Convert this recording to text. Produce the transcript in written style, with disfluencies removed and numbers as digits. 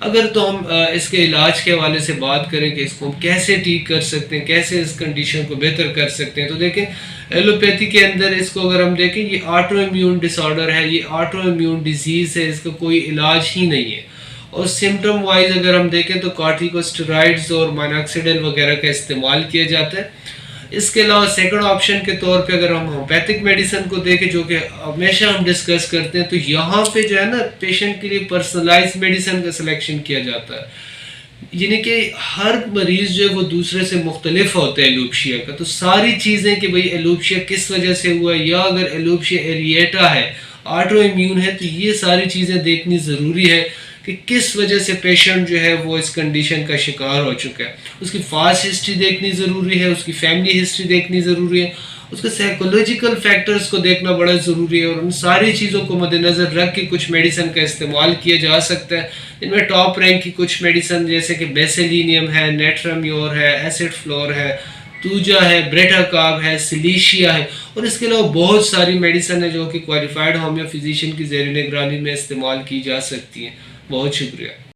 اگر تو ہم اس کے علاج کے حوالے سے بات کریں کہ اس کو ہم کیسے ٹھیک کر سکتے ہیں، کیسے اس کنڈیشن کو بہتر کر سکتے ہیں، تو دیکھیں ایلوپیتھی کے اندر اس کو اگر ہم دیکھیں یہ آٹو امیون ڈس آرڈر ہے، یہ آٹو امیون ڈیزیز ہے، اس کا کوئی علاج ہی نہیں ہے. اور سمٹم وائز اگر ہم دیکھیں تو کارٹیکوسٹیرائڈز اور مائناکسیڈل وغیرہ کا استعمال کیا جاتا ہے. اس کے علاوہ سیکنڈ آپشن کے طور پہ اگر ہم ہومیوپیتھک میڈیسن کو دیکھیں جو کہ ہمیشہ ہم ڈسکس کرتے ہیں، تو یہاں پہ جو ہے نا پیشنٹ کے لیے پرسنلائز میڈیسن کا سلیکشن کیا جاتا ہے. یعنی کہ ہر مریض جو ہے وہ دوسرے سے مختلف ہوتا ہے ایلوپشیا کا. تو ساری چیزیں کہ بھئی ایلوپشیا کس وجہ سے ہوا ہے، یا اگر ایلوپشیا ایریٹا ہے، آٹو امیون ہے، تو یہ ساری چیزیں دیکھنی ضروری ہے کہ کس وجہ سے پیشنٹ جو ہے وہ اس کنڈیشن کا شکار ہو چکا ہے. اس کی فاسٹ ہسٹری دیکھنی ضروری ہے، اس کی فیملی ہسٹری دیکھنی ضروری ہے، اس کے سائیکولوجیکل فیکٹرز کو دیکھنا بڑا ضروری ہے. اور ان ساری چیزوں کو مد نظر رکھ کے کچھ میڈیسن کا استعمال کیا جا سکتا ہے. ان میں ٹاپ رینک کی کچھ میڈیسن جیسے کہ بیسیلینیم ہے، نیٹرامیور ہے، ایسڈ فلور ہے، توجا ہے، بریٹا کاب ہے، سلیشیا ہے، اور اس کے علاوہ بہت ساری میڈیسن ہے جو کہ کوالیفائڈ ہومیو فزیشین کی زیر نگرانی میں استعمال کی جا سکتی ہیں. بہت شکریہ.